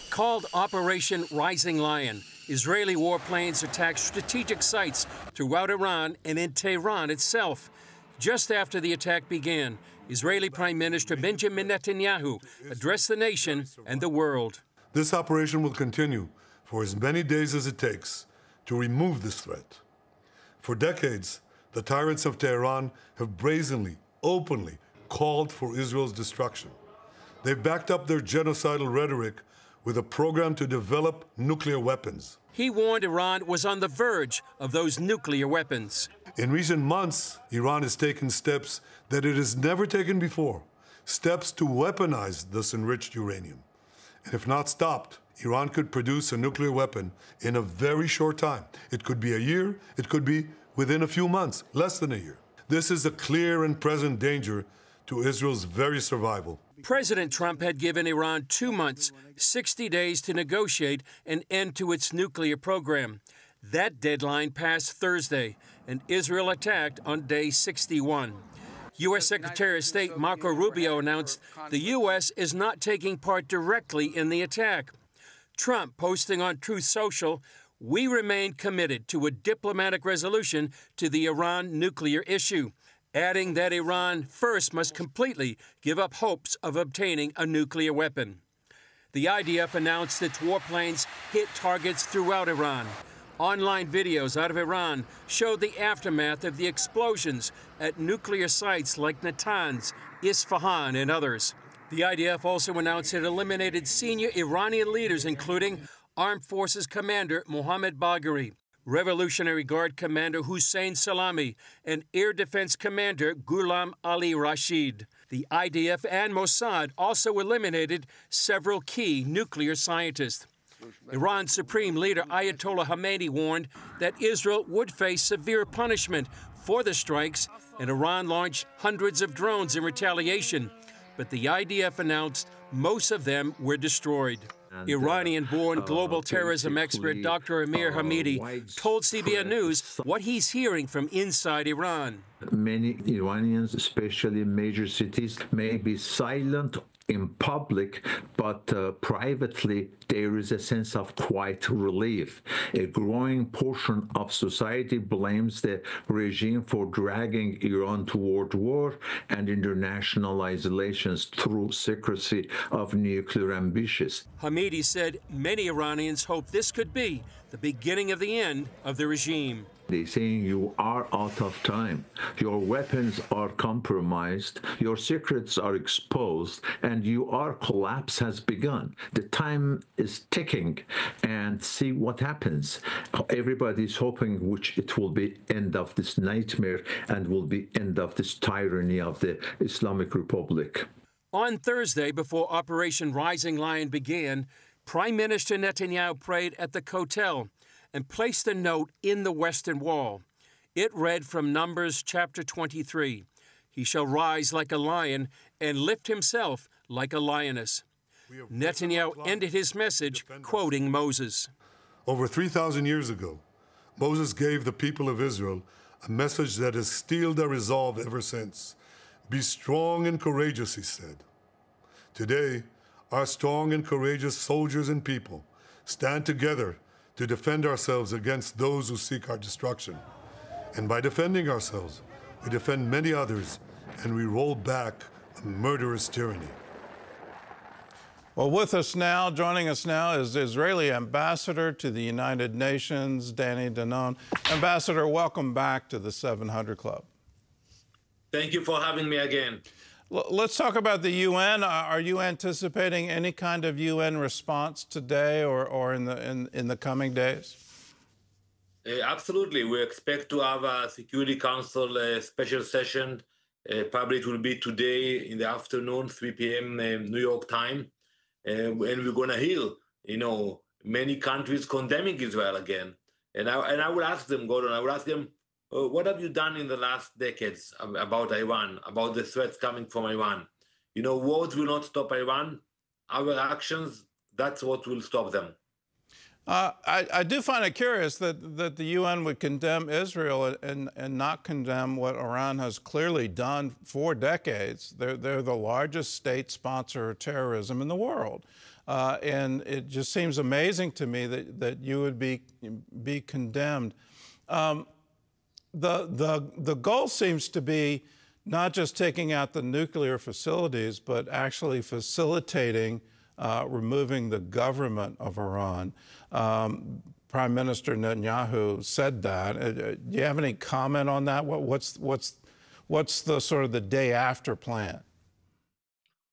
Called Operation Rising Lion, Israeli warplanes attacked strategic sites throughout Iran and in Tehran itself. Just after the attack began, Israeli Prime Minister Benjamin Netanyahu addressed the nation and the world. This operation will continue for as many days as it takes to remove this threat. For decades, the tyrants of Tehran have brazenly, openly called for Israel's destruction. They've backed up their genocidal rhetoric with a program to develop nuclear weapons. He warned Iran was on the verge of those nuclear weapons. In recent months, Iran has taken steps that it has never taken before, steps to weaponize this enriched uranium. And if not stopped, Iran could produce a nuclear weapon in a very short time. It could be a year, it could be within a few months, less than a year. This is a clear and present danger to Israel's very survival. President Trump had given Iran 2 months, 60 days to negotiate an end to its nuclear program. That deadline passed Thursday, and Israel attacked on day 61. U.S. Secretary of State Marco Rubio announced the U.S. is not taking part directly in the attack. Trump posting on Truth Social, "We remain committed to a diplomatic resolution to the Iran nuclear issue," adding that Iran first must completely give up hopes of obtaining a nuclear weapon. The IDF announced its warplanes hit targets throughout Iran. Online videos out of Iran showed the aftermath of the explosions at nuclear sites like Natanz, Isfahan, and others. The IDF also announced it eliminated senior Iranian leaders, including Armed Forces Commander Mohammad Bagheri, Revolutionary Guard Commander Hussein Salami, and Air Defense Commander Ghulam Ali Rashid. The IDF and Mossad also eliminated several key nuclear scientists. Iran's Supreme Leader Ayatollah Khamenei warned that Israel would face severe punishment for the strikes, and Iran launched hundreds of drones in retaliation. But the IDF announced most of them were destroyed. Iranian-born global terrorism expert Dr. Amir Hamidi told CBN News what he's hearing from inside Iran. Many Iranians, especially in major cities, may be silent in public, but privately there is a sense of quiet relief. A growing portion of society blames the regime for dragging Iran toward war and international isolations through secrecy of nuclear ambitions. Hamidi said many Iranians hope this could be the beginning of the end of the regime. They're saying you are out of time, your weapons are compromised, your secrets are exposed, and your collapse has begun. The time is ticking, and see what happens. Everybody's hoping which it will be end of this nightmare and will be end of this tyranny of the Islamic Republic. On Thursday, before Operation Rising Lion began, Prime Minister Netanyahu prayed at the Kotel and placed a note in the Western Wall. It read from Numbers chapter 23, "He shall rise like a lion and lift himself like a lioness." Netanyahu ended his message quoting Moses. Over 3,000 years ago, Moses gave the people of Israel a message that has steeled their resolve ever since. "Be strong and courageous," he said. Today, our strong and courageous soldiers and people stand together to defend ourselves against those who seek our destruction. And by defending ourselves, we defend many others, and we roll back a murderous tyranny. Well, with us now, joining us now, is the Israeli ambassador to the United Nations, Danny Danon. Ambassador, welcome back to the 700 Club. Thank you for having me again. Let's talk about the UN. Are you anticipating any kind of UN response today or in the coming days? Absolutely. We expect to have a Security Council special session. Probably it will be today in the afternoon, 3 p.m. New York time. And we're going to hear, many countries condemning Israel again. And I would ask them, Gordon, I would ask them, what have you done in the last decades about Iran, about the threats coming from Iran? Words will not stop Iran. Our actions, that's what will stop them. I do find it curious that the UN would condemn Israel and not condemn what Iran has clearly done for decades. They're the largest state sponsor of terrorism in the world. and it just seems amazing to me that you would be condemned. The goal seems to be not just taking out the nuclear facilities, but actually facilitating removing the government of Iran. Prime Minister Netanyahu said that. Do you have any comment on that? What's the sort of the day after plan?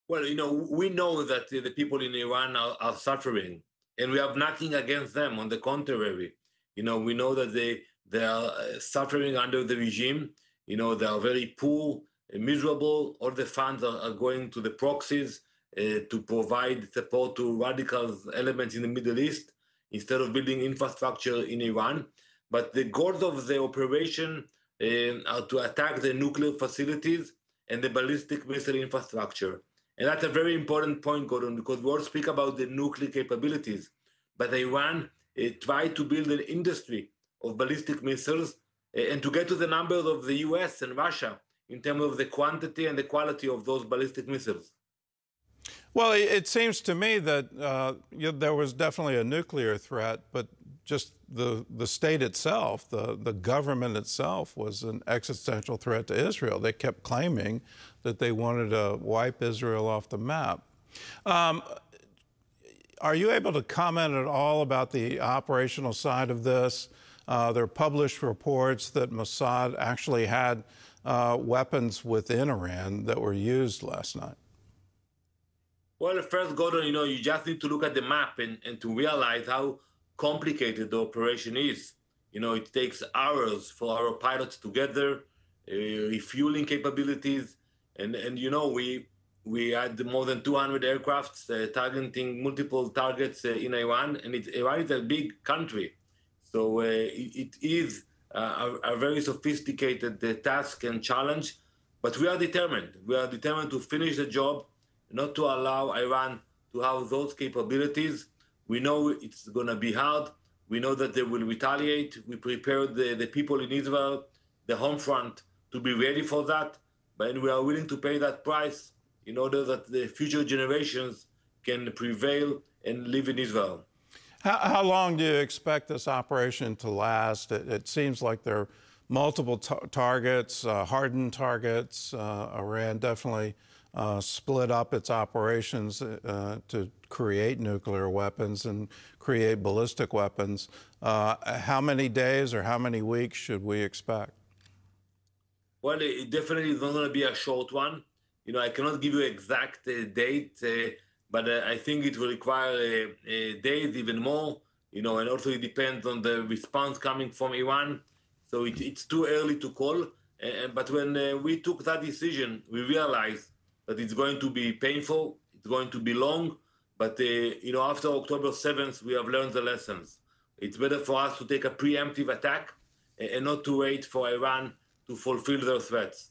Well, we know that the people in Iran are suffering, and we have nothing against them. On the contrary, we know that they are suffering under the regime. They are very poor, miserable. All the funds are going to the proxies to provide support to radical elements in the Middle East instead of building infrastructure in Iran. But the goals of the operation are to attack the nuclear facilities and the ballistic missile infrastructure. And that's a very important point, Gordon, because we all speak about the nuclear capabilities. But Iran tried to build an industry of ballistic missiles and to get to the numbers of the US and Russia in terms of the quantity and the quality of those ballistic missiles. Well, it seems to me that there was definitely a nuclear threat, but just the state itself, the government itself, was an existential threat to Israel. They kept claiming that they wanted to wipe Israel off the map. Are you able to comment at all about the operational side of this? There are published reports that Mossad actually had weapons within Iran that were used last night. Well, first, Gordon, you just need to look at the map and to realize how complicated the operation is. It takes hours for our pilots to get there, refueling capabilities, and we had more than 200 aircrafts targeting multiple targets in Iran, and Iran is a big country. So it is a very sophisticated task and challenge, but we are determined. We are determined to finish the job, not to allow Iran to have those capabilities. We know it's going to be hard. We know that they will retaliate. We prepared the people in Israel, the home front, to be ready for that. But we are willing to pay that price in order that the future generations can prevail and live in Israel. How long do you expect this operation to last? It seems like there are multiple targets, hardened targets. Iran definitely split up its operations to create nuclear weapons and create ballistic weapons. How many days or how many weeks should we expect? Well, it definitely is not going to be a short one. I cannot give you an exact date, but I think it will require days, even more, and also it depends on the response coming from Iran. So it's too early to call. But when we took that decision, we realized that it's going to be painful, it's going to be long, but after October 7th, we have learned the lessons. It's better for us to take a preemptive attack and not to wait for Iran to fulfill their threats.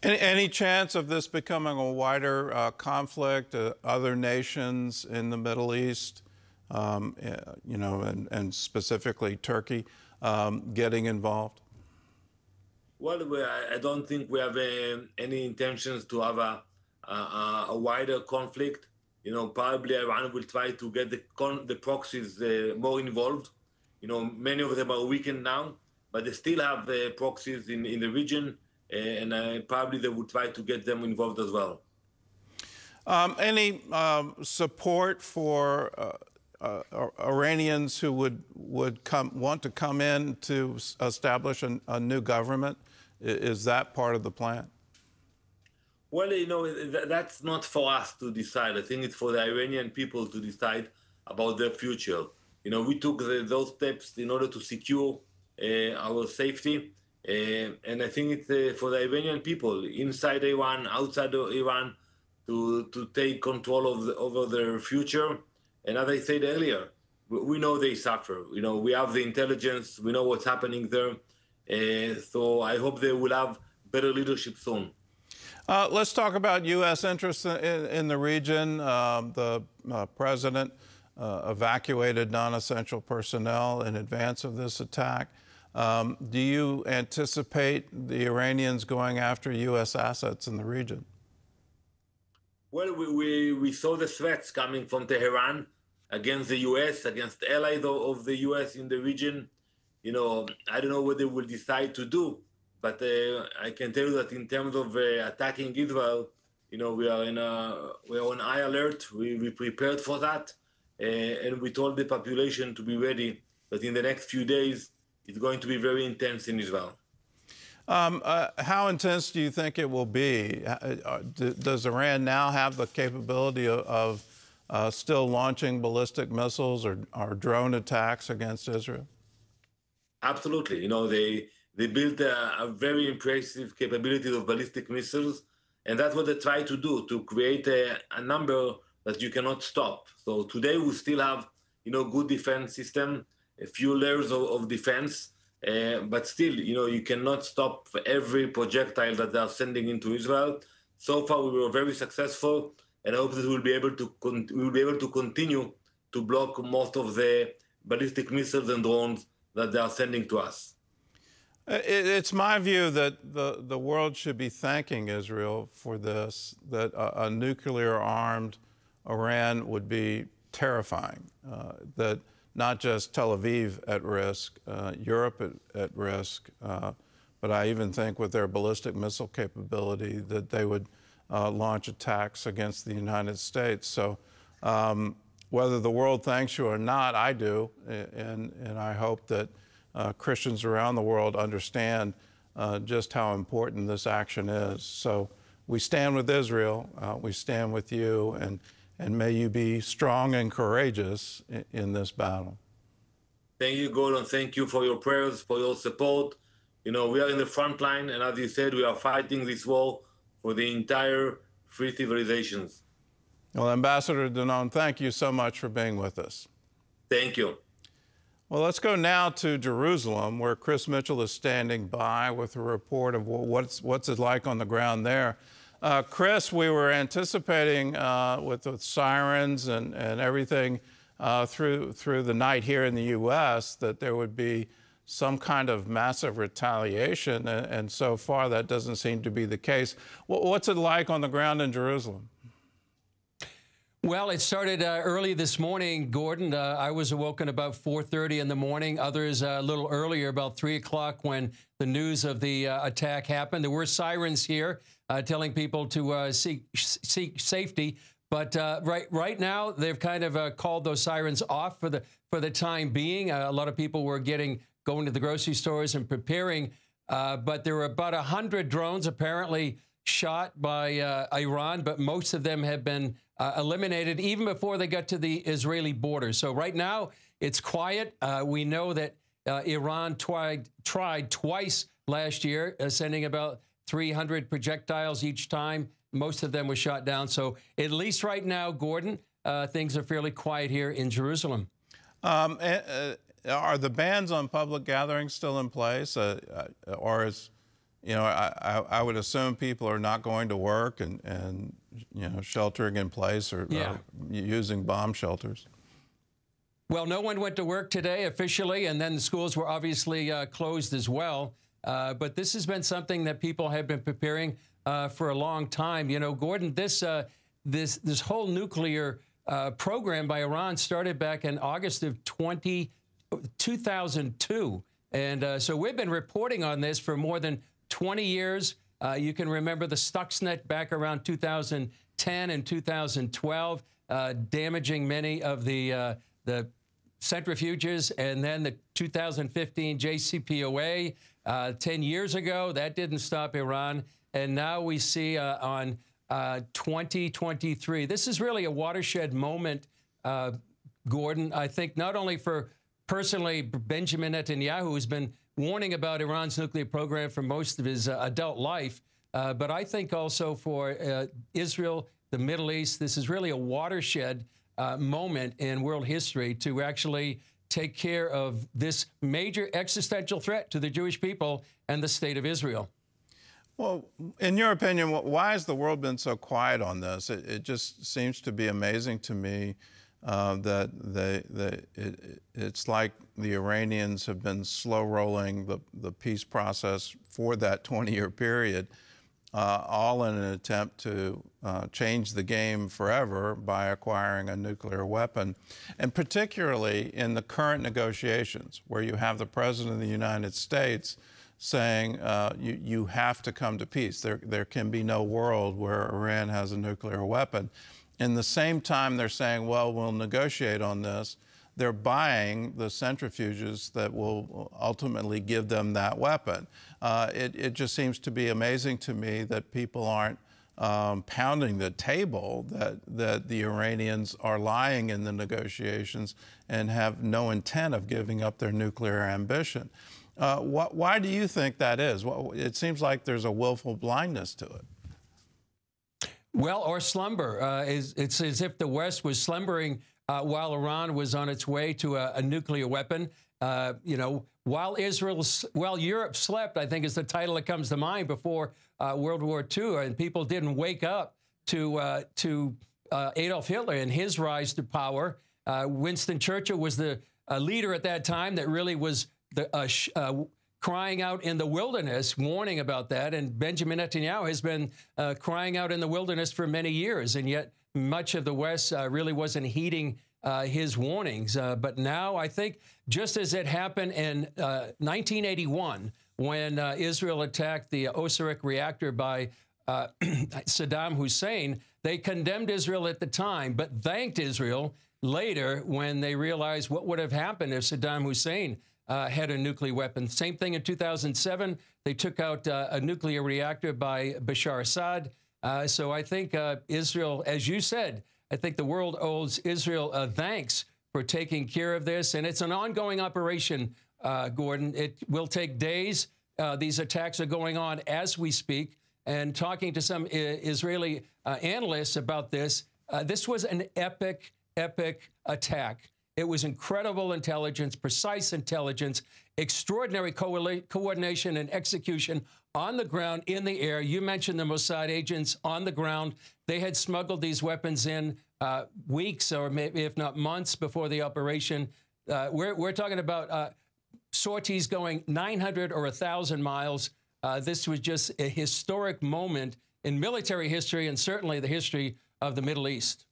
Any chance of this becoming a wider conflict, other nations in the Middle East, and specifically Turkey, getting involved? Well, I don't think we have any intentions to have a wider conflict. Probably Iran will try to get the proxies more involved. Many of them are weakened now, but they still have proxies in the region, and probably they will try to get them involved as well. Any support for Iranians who would want to come in to establish a new government? Is that part of the plan? Well, that's not for us to decide. I think it's for the Iranian people to decide about their future. We took those steps in order to secure our safety. And I think it's for the Iranian people inside Iran, outside of Iran, to take control over their future. And as I said earlier, we know they suffer. We have the intelligence. We know what's happening there. So I hope they will have better leadership soon. Let's talk about U.S. interests in the region. The president evacuated non-essential personnel in advance of this attack. Do you anticipate the Iranians going after U.S. assets in the region? Well, we saw the threats coming from Tehran against the U.S., against allies of the U.S. in the region. I don't know what they will decide to do, but I can tell you that in terms of attacking Israel, we are on high alert. We prepared for that, and we told the population to be ready. That in the next few days, it's going to be very intense in Israel. How intense do you think it will be? Does Iran now have the capability of still launching ballistic missiles or drone attacks against Israel? Absolutely. They built a very impressive capability of ballistic missiles, and that's what they try to do, to create a number that you cannot stop. So today we still have, good defense system, a few layers of defense, but still, you cannot stop every projectile that they are sending into Israel. So far, we were very successful, and I hope that we'll be able to continue to block most of the ballistic missiles and drones that they are sending to us. It's my view that the world should be thanking Israel for this, that a nuclear-armed Iran would be terrifying, that not just Tel Aviv at risk, Europe at risk, but I even think with their ballistic missile capability that they would launch attacks against the United States. So whether the world thanks you or not, I do, and I hope that Christians around the world understand just how important this action is. So we stand with Israel, we stand with you, and may you be strong and courageous in this battle. Thank you, Gordon. Thank you for your prayers, for your support. We are in the front line, and as you said, we are fighting this war for the entire free civilizations. Well, Ambassador Danon, thank you so much for being with us. Thank you. Well, let's go now to Jerusalem, where Chris Mitchell is standing by with a report of what's it like on the ground there. Chris, we were anticipating with sirens and everything through the night here in the U.S. that there would be some kind of massive retaliation, and so far that doesn't seem to be the case. What's it like on the ground in Jerusalem? Well, it started early this morning, Gordon. I was awoken about 4:30 in the morning. Others a little earlier, about 3 o'clock, when the news of the attack happened. There were sirens here telling people to seek safety. But right now, they've kind of called those sirens off for the time being. A lot of people were going to the grocery stores and preparing. But there were about 100 drones apparently shot by Iran, but most of them have been eliminated even before they got to the Israeli border. So right now, it's quiet. We know that Iran tried twice last year, sending about 300 projectiles each time. Most of them were shot down. So at least right now, Gordon, things are fairly quiet here in Jerusalem. Are the bans on public gatherings still in place? Or is, I would assume people are not going to work and sheltering in place or using bomb shelters? Well, no one went to work today officially, and then the schools were obviously closed as well. But this has been something that people have been preparing for a long time. Gordon, this whole nuclear program by Iran started back in August of 2002. And so we've been reporting on this for more than 20 years. You can remember the Stuxnet back around 2010 and 2012, damaging many of the centrifuges, and then the 2015 JCPOA 10 years ago. That didn't stop Iran. And now we see on 2023, this is really a watershed moment, Gordon, I think, not only for personally Benjamin Netanyahu, who's been warning about Iran's nuclear program for most of his adult life, but I think also for Israel, the Middle East. This is really a watershed moment in world history to actually take care of this major existential threat to the Jewish people and the state of Israel. Well, in your opinion, why has the world been so quiet on this? It just seems to be amazing to me that it's like the Iranians have been slow rolling the peace process for that 20-year period. all in an attempt to change the game forever by acquiring a nuclear weapon. And particularly in the current negotiations, where you have the President of the United States saying you have to come to peace. There can be no world where Iran has a nuclear weapon. In the same time, they're saying, well, we'll negotiate on this. They're buying the centrifuges that will ultimately give them that weapon. It just seems to be amazing to me that people aren't pounding the table, that the Iranians are lying in the negotiations and have no intent of giving up their nuclear ambition. Why do you think that is? Well, it seems like there's a willful blindness to it. Well, or slumber. It's as if the West was slumbering while Iran was on its way to a nuclear weapon. You know, while Europe slept, I think is the title that comes to mind before World War II, and people didn't wake up to Adolf Hitler and his rise to power. Winston Churchill was the leader at that time that really was crying out in the wilderness, warning about that. And Benjamin Netanyahu has been crying out in the wilderness for many years, and yet much of the West really wasn't heeding his warnings. But now I think, just as it happened in 1981, when Israel attacked the Osirak reactor by Saddam Hussein, they condemned Israel at the time, but thanked Israel later when they realized what would have happened if Saddam Hussein had a nuclear weapon. Same thing in 2007. They took out a nuclear reactor by Bashar Assad. So I think Israel, as you said, I think the world owes Israel thanks for taking care of this. And it's an ongoing operation, Gordon. It will take days. These attacks are going on as we speak. And talking to some Israeli analysts about this, this was an epic attack. It was incredible intelligence, precise intelligence, extraordinary coordination and execution on the ground, in the air. You mentioned the Mossad agents on the ground. They had smuggled these weapons in weeks or maybe, if not months, before the operation. We're talking about sorties going 900 or 1,000 miles. This was just a historic moment in military history and certainly the history of the Middle East.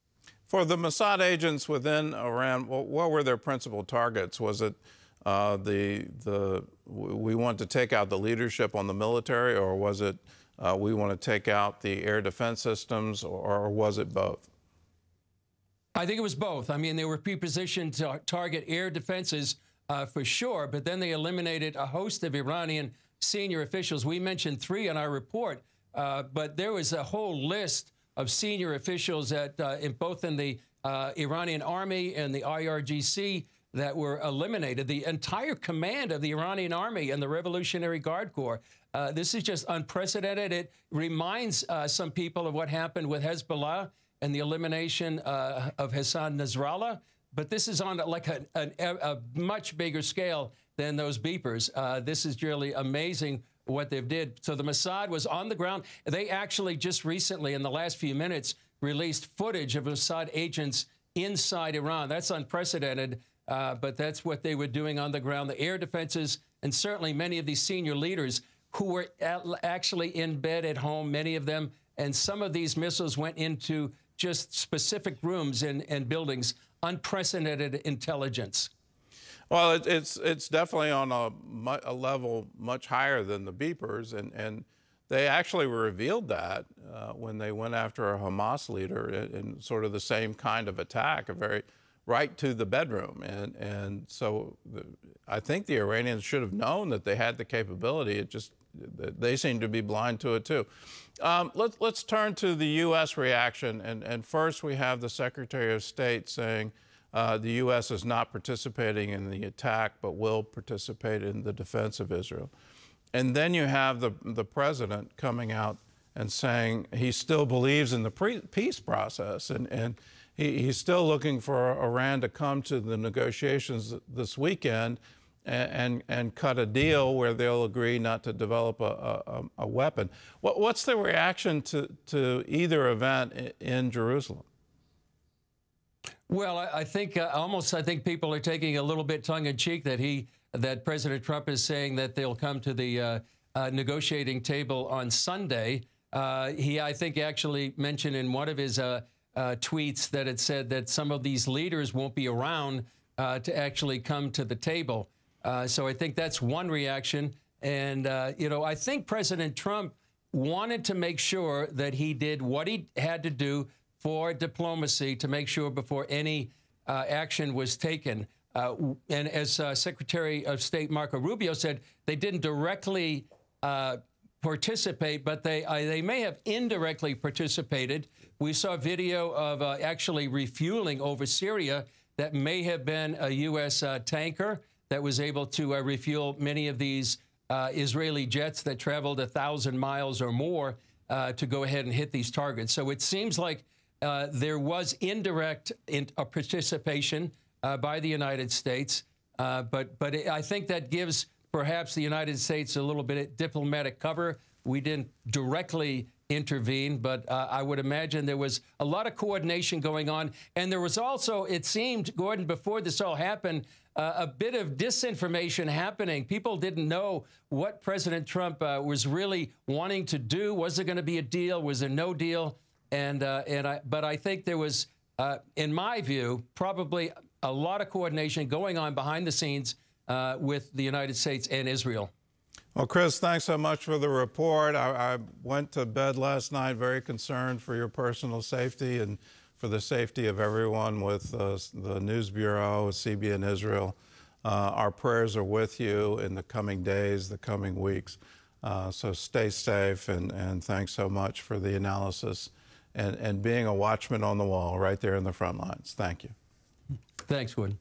For the Mossad agents within Iran, what were their principal targets? Was it we want to take out the leadership on the military, or was it we want to take out the air defense systems, or was it both? I think it was both. I mean, they were prepositioned to target air defenses for sure, but then they eliminated a host of Iranian senior officials. We mentioned 3 in our report, but there was a whole list of senior officials at both in the Iranian army and the IRGC that were eliminated. The entire command of the Iranian army and the Revolutionary Guard Corps. This is just unprecedented. It reminds some people of what happened with Hezbollah and the elimination of Hassan Nasrallah. But this is on like a much bigger scale than those beepers. This is really amazing what they've did. So the Mossad was on the ground. They actually just recently, in the last few minutes, released footage of Mossad agents inside Iran. That's unprecedented, but that's what they were doing on the ground. The air defenses, and certainly many of these senior leaders who were actually in bed at home, many of them, and some of these missiles went into just specific rooms and buildings. Unprecedented intelligence. Well, it's definitely on a level much higher than the beepers, and they actually revealed that when they went after a Hamas leader in sort of the same kind of attack, right to the bedroom, and so I think the Iranians should have known that they had the capability. It just they seem to be blind to it too. Let's turn to the U.S. reaction, and first we have the Secretary of State saying the U.S. is not participating in the attack, but will participate in the defense of Israel. And then you have the president coming out and saying he still believes in the peace process, and he's still looking for Iran to come to the negotiations this weekend and cut a deal where they'll agree not to develop a weapon. What's the reaction to either event in Jerusalem? Well, I think I think people are taking a little bit tongue-in-cheek that President Trump is saying that they'll come to the negotiating table on Sunday. He, I think, actually mentioned in one of his tweets that it said that some of these leaders won't be around to actually come to the table. So I think that's one reaction. And, you know, I think President Trump wanted to make sure that he did what he had to do for diplomacy to make sure before any action was taken. And as Secretary of State Marco Rubio said, they didn't directly participate, but they may have indirectly participated. We saw video of actually refueling over Syria that may have been a U.S. tanker that was able to refuel many of these Israeli jets that traveled 1,000 miles or more to go ahead and hit these targets. So it seems like there was indirect participation by the United States, but I think that gives perhaps the United States a little bit of diplomatic cover. We didn't directly intervene, but I would imagine there was a lot of coordination going on. And there was also, it seemed, Gordon, before this all happened, a bit of disinformation happening. People didn't know what President Trump was really wanting to do. Was there going to be a deal? Was there no deal? But I think there was, in my view, probably a lot of coordination going on behind the scenes with the United States and Israel. Well, Chris, thanks so much for the report. I went to bed last night very concerned for your personal safety and for the safety of everyone with the News Bureau, CBN Israel. Our prayers are with you in the coming days, the coming weeks. So stay safe, and thanks so much for the analysis and being a watchman on the wall right there in the front lines. Thank you. Thanks, Gordon.